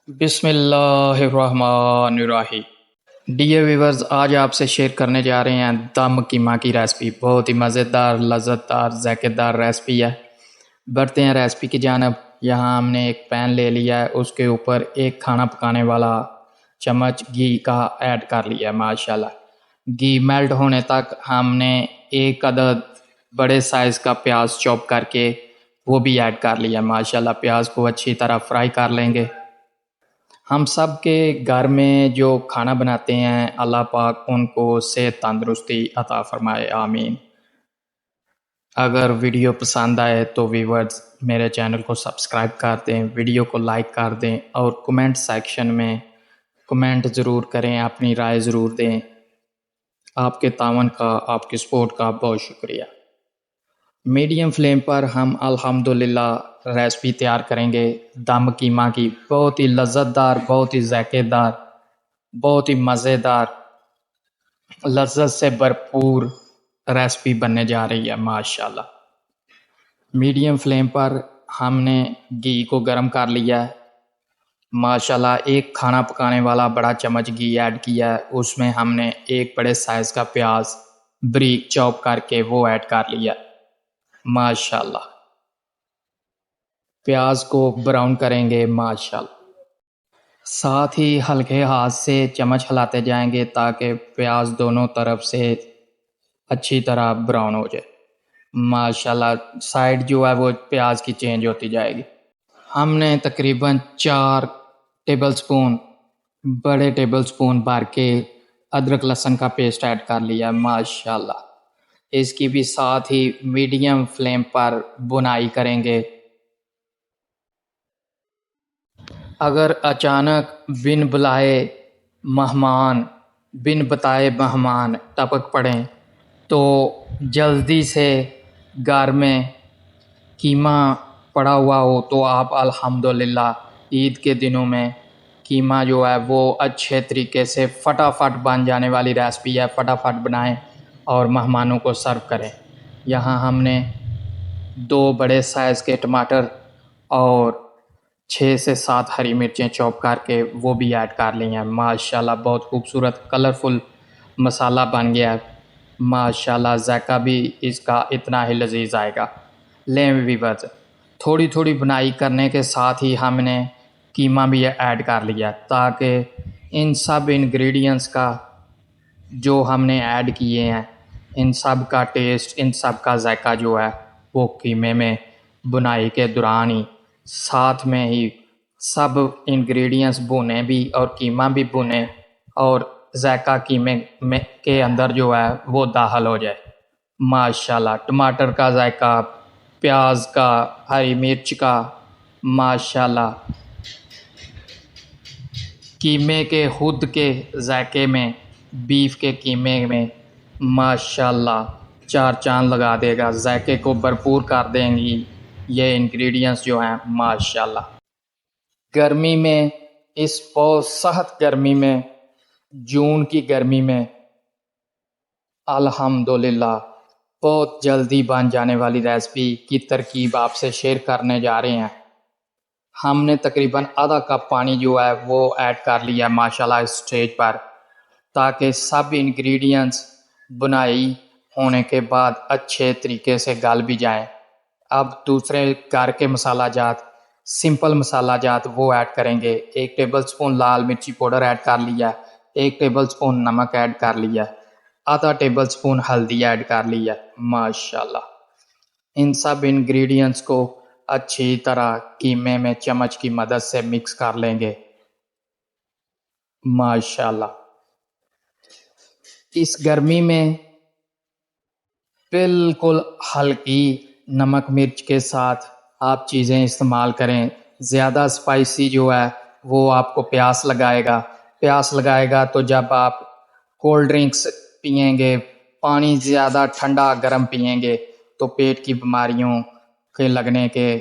بسم اللہ الرحمن الرحیم۔ ڈیئر ویورز، آج آپ سے شیئر کرنے جا رہے ہیں دم قیمہ کی ریسپی۔ بہت ہی مزیدار، لذت دار، ذائقے دار ریسپی ہے۔ بڑھتے ہیں ریسپی کی جانب۔ یہاں ہم نے ایک پین لے لیا ہے، اس کے اوپر ایک کھانا پکانے والا چمچ گھی کا ایڈ کر لیا ہے۔ ماشاءاللہ گھی میلٹ ہونے تک ہم نے ایک عدد بڑے سائز کا پیاز چوپ کر کے وہ بھی ایڈ کر لیا ہے۔ ماشاءاللہ پیاز کو اچھی طرح فرائی کر لیں گے۔ ہم سب کے گھر میں جو کھانا بناتے ہیں، اللہ پاک ان کو صحت تندرستی عطا فرمائے، آمین۔ اگر ویڈیو پسند آئے تو ویورز میرے چینل کو سبسکرائب کر دیں، ویڈیو کو لائک کر دیں اور کمنٹ سیکشن میں کمنٹ ضرور کریں، اپنی رائے ضرور دیں۔ آپ کے تعاون کا، آپ کی سپورٹ کا بہت شکریہ۔ میڈیم فلیم پر ہم الحمدللہ ریسپی تیار کریں گے دم قیمہ کی۔ بہت ہی لذت دار، بہت ہی ذائقے دار، بہت ہی مزیدار، لذت سے بھرپور ریسپی بننے جا رہی ہے ماشاءاللہ۔ میڈیم فلیم پر ہم نے گھی کو گرم کر لیا ہے۔ ماشاءاللہ ایک کھانا پکانے والا بڑا چمچ گھی ایڈ کیا ہے، اس میں ہم نے ایک بڑے سائز کا پیاز بریک چاپ کر کے وہ ایڈ کر لیا ہے۔ ماشاءاللہ پیاز کو براؤن کریں گے ماشاءاللہ۔ ساتھ ہی ہلکے ہاتھ سے چمچ ہلاتے جائیں گے تاکہ پیاز دونوں طرف سے اچھی طرح براؤن ہو جائے۔ ماشاءاللہ سائیڈ جو ہے وہ پیاز کی چینج ہوتی جائے گی۔ ہم نے تقریباً 4 ٹیبل سپون، بڑے ٹیبل سپون بھر کے ادرک لہسن کا پیسٹ ایڈ کر لیا ماشاءاللہ۔ اس کی بھی ساتھ ہی میڈیم فلیم پر بنائی کریں گے۔ اگر اچانک بن بلائے مہمان، بن بتائے مہمان ٹپک پڑیں تو جلدی سے گھر میں قیمہ پڑا ہوا ہو تو آپ الحمدللہ عید کے دنوں میں قیمہ جو ہے وہ اچھے طریقے سے فٹافٹ بن جانے والی ریسپی ہے۔ فٹافٹ بنائیں اور مہمانوں کو سرو کریں۔ یہاں ہم نے 2 بڑے سائز کے ٹماٹر اور 6 سے 7 ہری مرچیں چوپ کر کے وہ بھی ایڈ کر لی ہیں۔ ماشاءاللہ بہت خوبصورت کلرفل مسالہ بن گیا ہے ماشاءاللہ۔ ذائقہ بھی اس کا اتنا ہی لذیذ آئے گا۔ لیں ویورز، تھوڑی تھوڑی بنائی کرنے کے ساتھ ہی ہم نے قیمہ بھی ایڈ کر لیا تاکہ ان سب انگریڈینٹس کا جو ہم نے ایڈ کیے ہیں، ان سب کا ٹیسٹ، ان سب کا ذائقہ جو ہے وہ قیمے میں بنائی کے دوران ہی ساتھ میں ہی سب انگریڈینٹس بھونے بھی اور قیمہ بھی بھونے اور ذائقہ قیمے میں کے اندر جو ہے وہ داخل ہو جائے ماشاءاللہ۔ ٹماٹر کا ذائقہ، پیاز کا، ہری مرچ کا، ماشاءاللہ قیمے کے خود کے ذائقے میں، بیف کے قیمے میں ماشاءاللہ 4 چاند لگا دے گا۔ ذائقے کو بھرپور کر دیں گی یہ انگریڈینٹس جو ہیں ماشاءاللہ۔ گرمی میں، اس بہت سخت گرمی میں، جون کی گرمی میں الحمدللہ بہت جلدی بن جانے والی ریسپی کی ترکیب آپ سے شیئر کرنے جا رہے ہیں۔ ہم نے تقریباً آدھا کپ پانی جو ہے وہ ایڈ کر لیا ماشاءاللہ اس سٹیج پر تاکہ سب انگریڈینٹس بنائی ہونے کے بعد اچھے طریقے سے گل بھی جائیں۔ اب دوسرے گھر کے مسالہ جات، سمپل مسالہ جات وہ ایڈ کریں گے۔ 1 ٹیبل سپون لال مرچی پاؤڈر ایڈ کر لیا، 1 ٹیبل سپون نمک ایڈ کر لیا، آدھا ٹیبل سپون ہلدی ایڈ کر لیا ماشاءاللہ۔ ان سب انگریڈینٹس کو اچھی طرح قیمے میں چمچ کی مدد سے مکس کر لیں گے ماشاءاللہ۔ اس گرمی میں بالکل ہلکی نمک مرچ کے ساتھ آپ چیزیں استعمال کریں۔ زیادہ سپائسی جو ہے وہ آپ کو پیاس لگائے گا۔ پیاس لگائے گا تو جب آپ کولڈ ڈرنکس پئیں گے، پانی زیادہ ٹھنڈا گرم پئیں گے تو پیٹ کی بیماریوں کے لگنے کے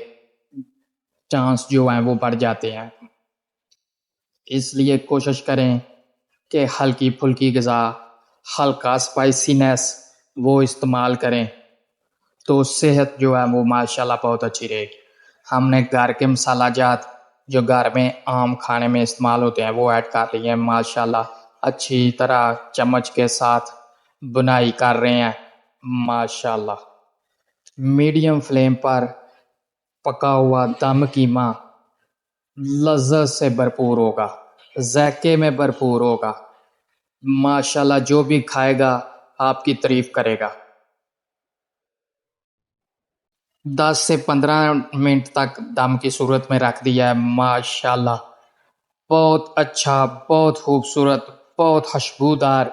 چانس جو ہیں وہ بڑھ جاتے ہیں۔ اس لیے کوشش کریں کہ ہلکی پھلکی غذا، ہلکا سپائسینس وہ استعمال کریں تو صحت جو ہے وہ ماشاءاللہ بہت اچھی رہے گی۔ ہم نے گھر کے مسالہ جات جو گھر میں عام کھانے میں استعمال ہوتے ہیں وہ ایڈ کر لیے ہیں ماشاءاللہ. اچھی طرح چمچ کے ساتھ بنائی کر رہے ہیں ماشاءاللہ. میڈیم فلیم پر پکا ہوا دم قیمہ لذت سے بھرپور ہوگا، ذائقے میں بھرپور ہوگا ماشاءاللہ. جو بھی کھائے گا آپ کی تعریف کرے گا. 10 سے 15 منٹ تک دم کی صورت میں رکھ دیا ہے ماشاءاللہ. بہت اچھا، بہت خوبصورت، بہت خوشبودار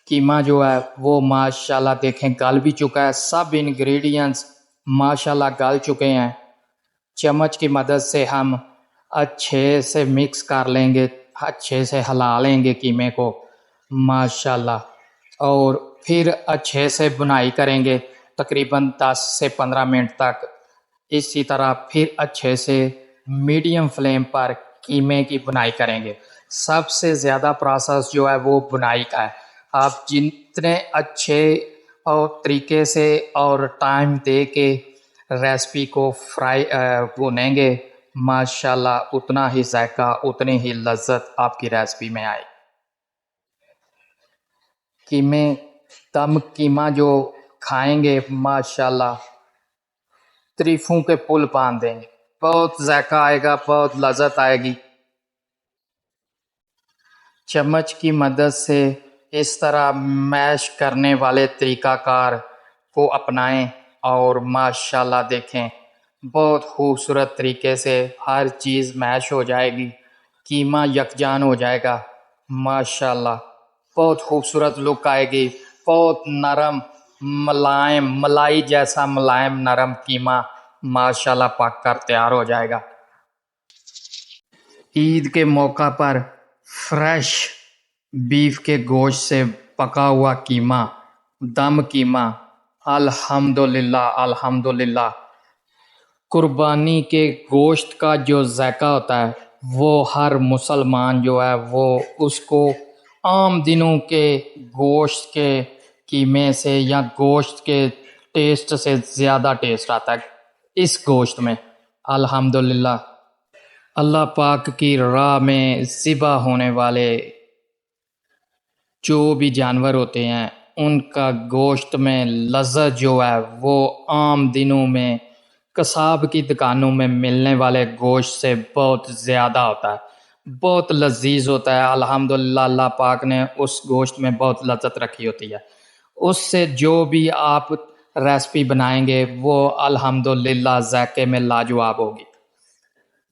قیمہ جو ہے وہ ماشاءاللہ دیکھیں گل بھی چکا ہے. سب انگریڈینٹس ماشاءاللہ گل چکے ہیں. چمچ کی مدد سے ہم اچھے سے مکس کر لیں گے، اچھے سے ہلا لیں گے قیمے کو ماشاءاللہ. اور پھر اچھے سے بنائی کریں گے تقریباً 10 سے 15 منٹ تک. اسی طرح پھر اچھے سے میڈیم فلیم پر قیمے کی بنائی کریں گے. سب سے زیادہ پروسیس جو ہے وہ بنائی کا ہے. آپ جتنے اچھے اور طریقے سے اور ٹائم دے کے ریسپی کو بھونیں گے ماشاءاللہ اتنا ہی ذائقہ، اتنی ہی لذت آپ کی ریسپی میں آئے. قیمے دم قیمہ جو کھائیں گے ماشاءاللہ تعریفوں کے پل باندھ دیں گے. بہت ذائقہ آئے گا، بہت لذت آئے گی. چمچ کی مدد سے اس طرح میش کرنے والے طریقہ کار کو اپنائیں اور ماشاءاللہ دیکھیں بہت خوبصورت طریقے سے ہر چیز میش ہو جائے گی، قیمہ یکجان ہو جائے گا ماشاءاللہ. بہت خوبصورت لک آئے گی. بہت نرم ملائم، ملائی جیسا ملائم نرم قیمہ ماشاءاللہ پک کر تیار ہو جائے گا. عید کے موقع پر فریش بیف کے گوشت سے پکا ہوا قیمہ، دم قیمہ الحمدللہ الحمدللہ. قربانی کے گوشت کا جو ذائقہ ہوتا ہے وہ ہر مسلمان جو ہے وہ اس کو عام دنوں کے گوشت کے قیمے سے یا گوشت کے ٹیسٹ سے زیادہ ٹیسٹ آتا ہے اس گوشت میں الحمدللہ. اللہ پاک کی راہ میں ذبح ہونے والے جو بھی جانور ہوتے ہیں ان کا گوشت میں لذت جو ہے وہ عام دنوں میں قصاب کی دکانوں میں ملنے والے گوشت سے بہت زیادہ ہوتا ہے، بہت لذیذ ہوتا ہے الحمدللہ. اللہ پاک نے اس گوشت میں بہت لذت رکھی ہوتی ہے. اس سے جو بھی آپ ریسپی بنائیں گے وہ الحمدللہ ذائقے میں لاجواب ہوگی.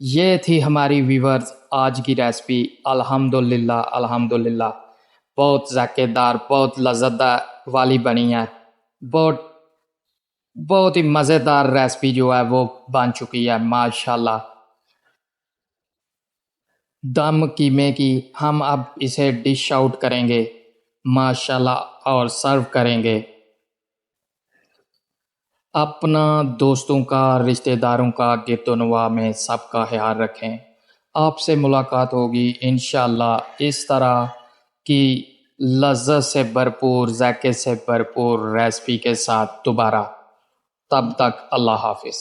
یہ تھی ہماری ویورز آج کی ریسپی الحمدللہ الحمدللہ. بہت ذائقے دار، بہت لذت والی بنی ہے. بہت ہی مزیدار ریسپی جو ہے وہ بن چکی ہے ماشاءاللہ. دم قیمے کی ہم اب اسے ڈش آؤٹ کریں گے ماشاءاللہ اور سرو کریں گے. اپنا، دوستوں کا، رشتہ داروں کا گرد و نواح میں سب کا خیال رکھیں. آپ سے ملاقات ہوگی انشاءاللہ اس طرح کی لذت سے بھرپور، ذائقے سے بھرپور ریسپی کے ساتھ دوبارہ. تب تک اللہ حافظ.